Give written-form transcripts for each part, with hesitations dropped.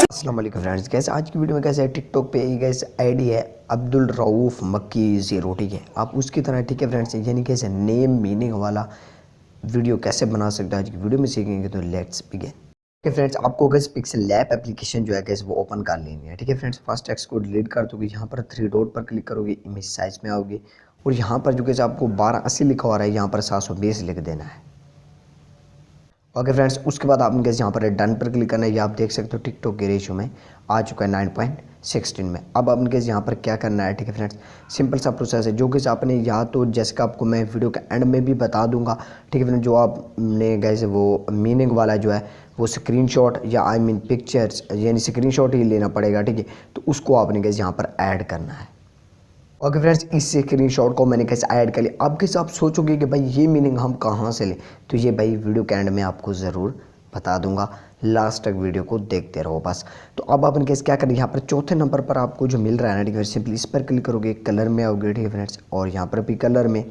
अस्सलाम वालेकुम फ्रेंड्स, कैसे आज की वीडियो में कैसे है टिकटॉक पे गैस आईडी है अब्दुल रऊफ मक्की ज़ीरो। ठीक है, आप उसकी तरह ठीक है फ्रेंड्स, यानी कैसे नेम मीनिंग वाला वीडियो कैसे बना सकते हैं आज की वीडियो में सीखेंगे। तो लेट्स बिगिन। ठीक है फ्रेंड्स, आपको गैस पिक्सल लैब एप्लीकेशन जो है गैस वो ओपन कर लेनी है। ठीक है फ्रेंड्स, फर्स्ट टेक्स्ट को डिलीट कर दोगे, यहाँ पर थ्री डॉट पर क्लिक करोगे, इमेज साइज में आओगे और यहाँ पर जो गैस आपको 1280 लिखा हो रहा है, यहाँ पर 720 लिख देना है। ओके फ्रेंड्स, उसके बाद आपने कैसे यहाँ पर डन पर क्लिक करना है। ये आप देख सकते हो टिकटॉक के रेशियो में आ चुका है 9.16 में। अब आपने कैसे यहाँ पर क्या करना है। ठीक है फ्रेंड्स, सिंपल सा प्रोसेस है जो कि आपने या तो जैसे कि आपको मैं वीडियो के एंड में भी बता दूंगा। ठीक है फ्रेंड्स, जो आपने कैसे वो मीनिंग वाला जो है वो स्क्रीनशॉट या आई मीन पिक्चर्स यानी स्क्रीनशॉट ही लेना पड़ेगा। ठीक है, तो उसको आपने कैसे यहाँ पर ऐड करना है। ओके फ्रेंड्स, इस स्क्रीनशॉट को मैंने कैसे ऐड कर लिया। अब कैसे आप सोचोगे कि भाई ये मीनिंग हम कहाँ से लें, तो ये भाई वीडियो के एंड में आपको ज़रूर बता दूंगा, लास्ट तक वीडियो को देखते रहो बस। तो अब अपन कैसे क्या करें, यहाँ पर चौथे नंबर पर आपको जो मिल रहा है ना, ठीक है, सिंपली इस पर क्लिक करोगे, कलर में आओगे। ठीक है फ्रेंड्स, और यहाँ पर भी कलर में,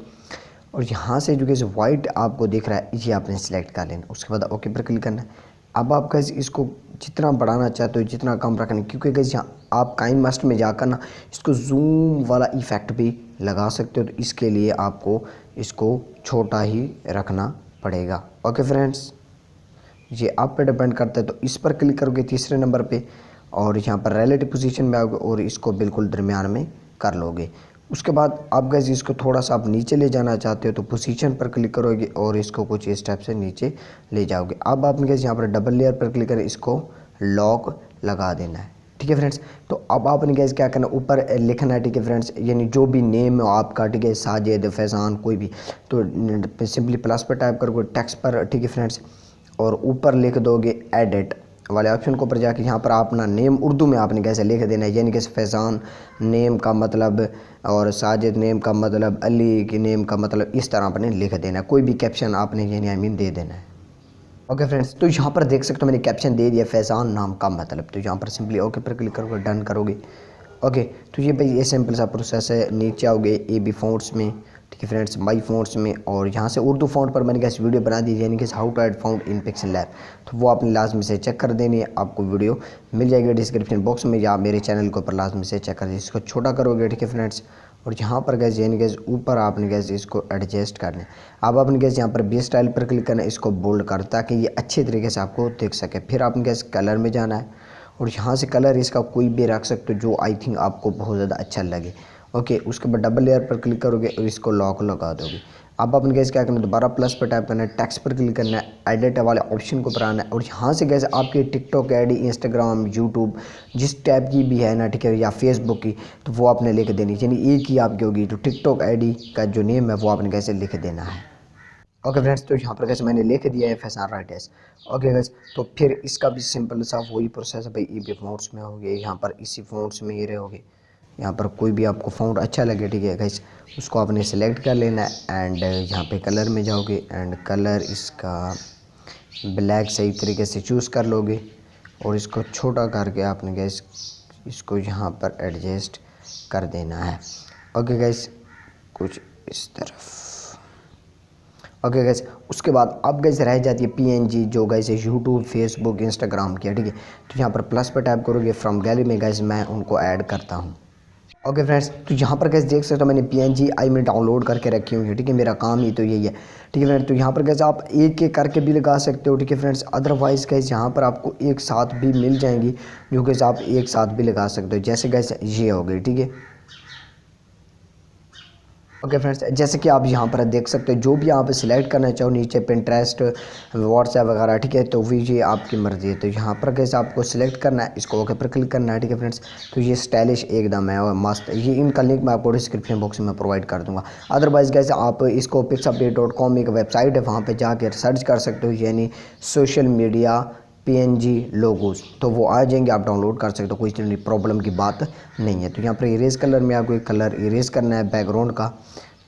और यहाँ से जो कि वाइट आपको दिख रहा है ये आपने सेलेक्ट कर लेना। उसके बाद ओके पर क्लिक करना है। अब आप कैसे इसको जितना बढ़ाना चाहते हो जितना कम रखना है, क्योंकि कैसे यहाँ आप काइन मास्टर में जाकर ना इसको जूम वाला इफ़ेक्ट भी लगा सकते हो, तो इसके लिए आपको इसको छोटा ही रखना पड़ेगा। ओके फ्रेंड्स, ये आप पे डिपेंड करता है। तो इस पर क्लिक करोगे तीसरे नंबर पे और यहाँ पर रिलेटिव पोजीशन में आओगे और इसको बिल्कुल दरमियान में कर लोगे। उसके बाद आप गैस इसको थोड़ा सा आप नीचे ले जाना चाहते हो तो पोजीशन पर क्लिक करोगे और इसको कुछ इस टाइप से नीचे ले जाओगे। अब आपने गैस यहाँ पर डबल लेयर पर क्लिक करें, इसको लॉक लगा देना है। ठीक है फ्रेंड्स, तो अब आपने गैस क्या करना, ऊपर लिखना है। ठीक है फ्रेंड्स, यानी जो भी नेम हो आपका, ठीक है, साजिद फैज़ान कोई भी, तो सिंपली प्लस पर टाइप करोगे टेक्स्ट पर। ठीक है फ्रेंड्स, और ऊपर लिख दोगे एडिट वाले ऑप्शन को ऊपर जाके यहाँ पर अपना नेम उर्दू में आपने कैसे लिख देना है, यानी कि फैज़ान नेम का मतलब और साजिद नेम का मतलब, अली की नेम का मतलब, इस तरह आपने लिख देना है। कोई भी कैप्शन आपने यानी आई मीन दे देना है। ओके फ्रेंड्स, तो यहाँ पर देख सकते हो मैंने कैप्शन दे दिया फैज़ान नाम का मतलब। तो यहाँ पर सिंपली ओके पर क्लिक करोगे, डन करोगे। ओके, तो ये भाई ये सिंपल सा प्रोसेस है। नीचे आओगे ए बी फ़ॉन्ट्स में, ठीक है फ्रेंड्स, माई फ़ॉन्ट्स में, और यहाँ से उर्दू फ़ॉन्ट पर मैंने कैसे वीडियो बना दी, यानी कि how to add font in Pixel Lab. तो वो आपने लाजमी से चेक कर देनी है, आपको वीडियो मिल जाएगी डिस्क्रिप्शन बॉक्स में या मेरे चैनल के ऊपर लाजमी से चेक कर दीजिए। इसको छोटा करोगे, ठीक है फ्रेंड्स, और यहाँ पर गैस यानी गैस ऊपर आपने गैस इसको एडजस्ट करना है। अब आपने गैस यहाँ पर बी स्टाइल पर क्लिक करना है, इसको बोल्ड कर ताकि ये अच्छे तरीके से आपको दिख सके। फिर आपने गैस कलर में जाना है और यहाँ से कलर इसका कोई भी रख सकते हो जो आई थिंक आपको बहुत ज़्यादा अच्छा लगे। ओके, उसके बाद डबल लेयर पर क्लिक करोगे और इसको लॉक लगा दोगे। अब अपन गैस क्या करना है, दोबारा प्लस पर टाइप करना है, टेक्स्ट पर क्लिक करना है, एडिट वाले ऑप्शन को पर आना है और यहाँ से गैस आपकी टिकटॉक आईडी, इंस्टाग्राम, यूट्यूब जिस टाइप की भी है ना, ठीक है, या फेसबुक की, तो वो आपने लिख देनी, यानी एक ही आपकी होगी। तो टिकटॉक आईडी का जो नेम है वो आपने कैसे लिख देना है। ओके फ्रेंड्स, तो यहाँ पर कैसे मैंने लिख दिया है फैज़ान राइटर्स। ओके गैस, तो फिर इसका भी सिंपल सा वही प्रोसेस है भाई। ई बी फ़ॉन्ट्स में हो गए, यहाँ पर इसी फ़ॉन्ट्स में ही रहोगे। यहाँ पर कोई भी आपको फ़ॉन्ट अच्छा लगे, ठीक है गैस, उसको आपने सेलेक्ट कर लेना है एंड यहाँ पे कलर में जाओगे एंड कलर इसका ब्लैक सही तरीके से चूज़ कर लोगे और इसको छोटा करके आपने गैस इसको यहाँ पर एडजस्ट कर देना है। ओके गैस, कुछ इस तरफ। ओके गैस, उसके बाद अब गैस रह जाती है पीएनजी जो गैस यूट्यूब, फेसबुक, इंस्टाग्राम की है। ठीक है, तो यहाँ पर प्लस पर टाइप करोगे, फ्रॉम गैलरी में गैस मैं उनको ऐड करता हूँ। ओके फ्रेंड्स, तो यहाँ पर गैस देख सकते हो मैंने पीएनजी आई में डाउनलोड करके रखी हुई है। ठीक है, मेरा काम ही तो यही है। ठीक है फ्रेंड्स, तो यहाँ पर गैस आप एक एक करके भी लगा सकते हो। ठीक है फ्रेंड्स, अदरवाइज़ गैस यहाँ पर आपको एक साथ भी मिल जाएंगी जो गैस आप एक साथ भी लगा सकते हो। जैसे गैस ये हो गई, ठीक है। ओके फ्रेंड्स, जैसे कि आप यहाँ पर देख सकते हो जो भी आप सिलेक्ट करना चाहो नीचे पिंटरेस्ट, व्हाट्सएप वगैरह, ठीक है, तो भी ये आपकी मर्ज़ी है। तो यहाँ पर कैसे आपको सिलेक्ट करना है, इसको ओके पर क्लिक करना है। ठीक है फ्रेंड्स, तो ये स्टाइलिश एकदम है और मस्त। ये इनका लिंक मैं आपको डिस्क्रिप्शन बॉक्स में प्रोवाइड कर दूँगा। अदरवाइज़ कैसे आप इसको pixupdate.com एक वेबसाइट है, वहाँ पर जाकर सर्च कर सकते हो, यानी सोशल मीडिया पीएनजी लोगोस, तो वो आ जाएंगे, आप डाउनलोड कर सकते हो, कोई प्रॉब्लम की बात नहीं है। तो यहाँ पर इरेज कलर में आपको कलर इरेज करना है बैकग्राउंड का,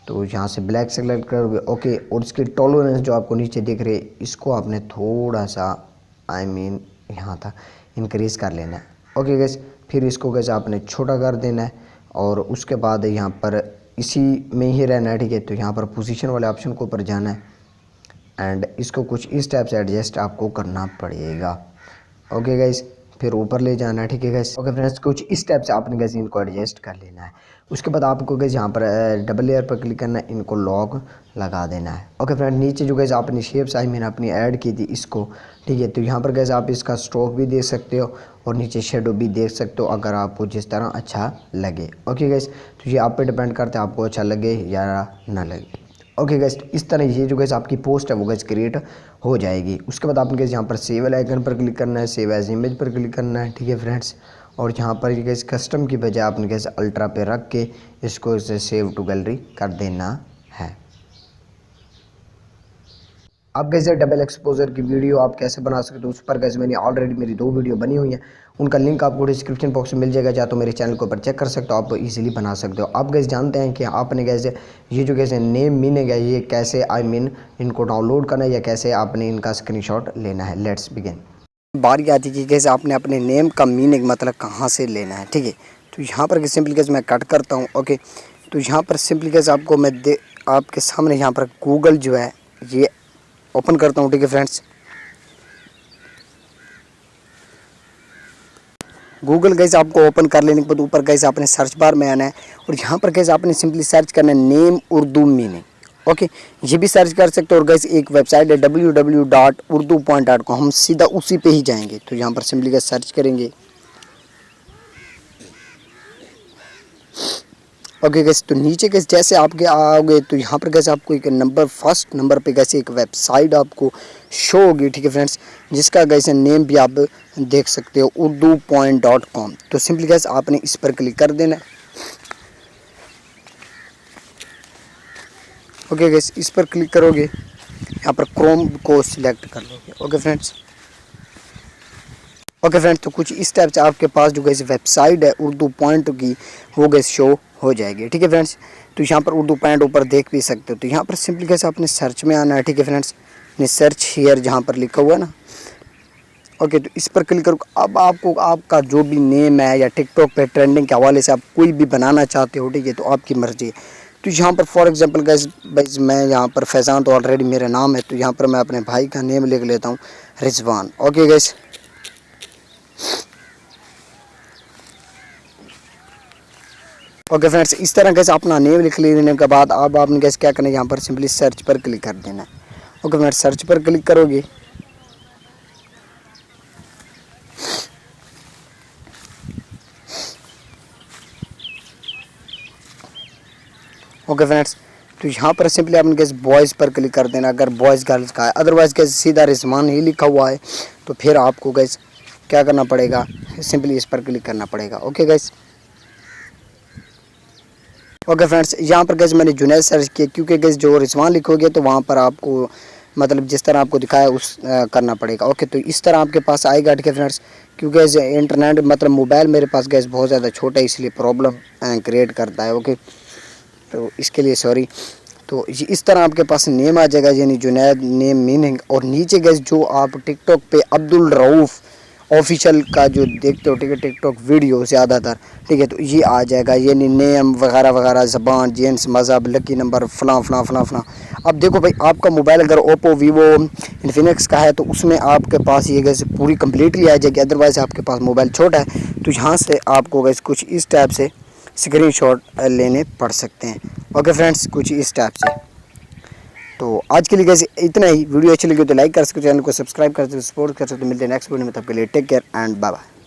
तो यहाँ से ब्लैक सेलेक्ट करोगे। ओके, और इसकी टॉलरेंस जो आपको नीचे दिख रही है इसको आपने थोड़ा सा आई मीन यहाँ तक इंक्रीज़ कर लेना है। ओके गैस, फिर इसको गैस आपने छोटा कर देना है और उसके बाद यहाँ पर इसी में ही रहना है। ठीक है, तो यहाँ पर पोजीशन वाले ऑप्शन को ऊपर जाना है एंड इसको कुछ इस टाइप से एडजस्ट आपको करना पड़ेगा। ओके गाइस, फिर ऊपर ले जाना है, ठीक है गाइस। ओके फ्रेंड्स, कुछ इस टाइप से आपने गाइस इनको एडजस्ट कर लेना है। उसके बाद आपको गाइस यहाँ पर डबल लेयर पर क्लिक करना है, इनको लॉक लगा देना है। ओके फ्रेंड, नीचे जो गाइस आपने शेप्स आई मैंने अपनी ऐड की थी इसको, ठीक है, तो यहाँ पर गाइस आप इसका स्ट्रोक भी देख सकते हो और नीचे शेडो भी देख सकते हो, अगर आपको जिस तरह अच्छा लगे। ओके गाइस, तो ये आप पे डिपेंड करता है आपको अच्छा लगे या ना लगे। ओके गाइस, इस तरह ये जो गाइस आपकी पोस्ट है वो गाइस क्रिएट हो जाएगी। उसके बाद आपने गाइस यहाँ पर सेव वाले आइकन पर क्लिक करना है, सेव एज इमेज पर क्लिक करना है, ठीक है फ्रेंड्स। और यहाँ पर ये गाइस कस्टम की बजाय आपने गाइस अल्ट्रा पे रख के इसको इसे सेव टू गैलरी कर देना है। अब कैसे डबल एक्सपोजर की वीडियो आप कैसे बना सकते हो उस पर कैसे मैंने ऑलरेडी मेरी 2 वीडियो बनी हुई हैं, उनका लिंक आपको डिस्क्रिप्शन बॉक्स में मिल जाएगा, या तो मेरे चैनल के ऊपर चेक कर सकते हो, आप इजीली बना सकते हो। आप गैस जानते हैं कि आपने कैसे ये जो कैसे नेम मीनिंग है ये कैसे इनको डाउनलोड करना है या कैसे आपने इनका स्क्रीनशॉट लेना है। Let's begin. बारी आती है कि कैसे आपने अपने नेम का मीनिंग मतलब कहाँ से लेना है, ठीक है। तो यहाँ पर सिंपली कैसे मैं कट करता हूँ। ओके, तो यहाँ पर सिंपली कैसे आपको मैं आपके सामने यहाँ पर गूगल जो है ये ओपन करता हूँ, ठीक है फ्रेंड्स। गूगल कैसे आपको ओपन कर लेने के बाद ऊपर कैसे आपने सर्च बार में आना है और यहाँ पर कैसे आपने सिंपली सर्च करना है नेम उर्दू मीनिंग। ओके, ये भी सर्च कर सकते हो। और गैस एक वेबसाइट है www.urdupoint.com, हम सीधा उसी पे ही जाएंगे। तो यहाँ पर सिंपली कैसे सर्च करेंगे। ओके गैस, तो नीचे कैसे जैसे आपके आओगे तो यहाँ पर कैसे आपको एक नंबर फर्स्ट नंबर पे कैसे एक वेबसाइट आपको शो होगी, ठीक है फ्रेंड्स, जिसका कैसे नेम भी आप देख सकते हो urdupoint.com। तो सिंपली कैसे आपने इस पर क्लिक कर देना है। ओके गैस, इस पर क्लिक करोगे, यहाँ पर क्रोम को सिलेक्ट कर लोगे। ओके फ्रेंड्स, तो कुछ इस टाइप से आपके पास जो गैस वेबसाइट है उर्दू पॉइंट की वो गैस शो हो जाएगी, ठीक है फ्रेंड्स। तो यहाँ पर उर्दू पॉइंट ऊपर देख भी सकते हो। तो यहाँ पर सिंपली कैसे आपने सर्च में आना है, ठीक है फ्रेंड्स, सर्च हियर जहाँ पर लिखा हुआ है ना। ओके, तो इस पर क्लिक करो। अब आपको आपका जो भी नेम है या टिकटॉक पे ट्रेंडिंग के हवाले से आप कोई भी बनाना चाहते हो, ठीक है, तो आपकी मर्जी है। तो यहाँ पर फॉर एग्जांपल गाइस मैं यहाँ पर फैज़ान तो ऑलरेडी मेरा नाम है, तो यहाँ पर मैं अपने भाई का नेम लिख लेता हूँ Rizwan. Okay guys, okay friends, इस तरह कैसे अपना नेम लिख लेने के बाद अब आपने कैसे क्या करना है, यहाँ पर सिंपली सर्च पर क्लिक कर देना है। ओके फ्रेंड्स, सर्च पर क्लिक करोगे। ओके फ्रेंड्स, तो यहाँ पर सिंपली आपने कैसे बॉयज़ पर क्लिक कर देना अगर बॉयज़ गर्ल्स का है। अदरवाइज़ कैसे सीधा रिजवान ही लिखा हुआ है तो फिर आपको कैसे क्या करना पड़ेगा, सिंपली इस पर क्लिक करना पड़ेगा। ओके गाइस, ओके फ्रेंड्स, यहाँ पर गैस मैंने जुनैद सर्च किया क्योंकि गैस जो रिजवान लिखोगे तो वहाँ पर आपको मतलब जिस तरह आपको दिखाया उस करना पड़ेगा। ओके, तो इस तरह आपके पास आएगा, ठीक है फ्रेंड्स। क्योंकि गैस इंटरनेट मतलब मोबाइल मेरे पास गैस बहुत ज़्यादा छोटा है इसलिए प्रॉब्लम क्रिएट करता है। ओके, तो इसके लिए सॉरी। तो इस तरह आपके पास नेम आ जाएगा यानी जुनैद नेम मीनिंग, और नीचे गैस जो आप टिकटॉक पे अब्दुल रऊफ़ ऑफिशियल का जो देखते हो, ठीक है, टिकटॉक वीडियो ज़्यादातर, ठीक है, तो ये आ जाएगा यानी नेम वगैरह वगैरह, ज़बान, जेंट्स, मज़हब, लकी नंबर, फ़लाँ फ़लाँ फ़लाँ फ़लाँ। अब देखो भाई, आपका मोबाइल अगर ओप्पो, वीवो, इन्फिनिक्स का है तो उसमें आपके पास ये गैस पूरी कम्प्लीटली आ जाएगी। अदरवाइज़ आपके पास मोबाइल छोटा है तो यहाँ से आपको गैस कुछ इस टाइप से स्क्रीनशॉट लेने पड़ सकते हैं। ओके फ्रेंड्स, कुछ इस टाइप से। तो आज के लिए कैसे इतना ही। वीडियो अच्छी लगी तो लाइक कर सकते हो, चैनल को सब्सक्राइब कर सकते हो, सपोर्ट कर सकते हो। मिलते हैं नेक्स्ट वीडियो में, तब के लिए take care and bye bye.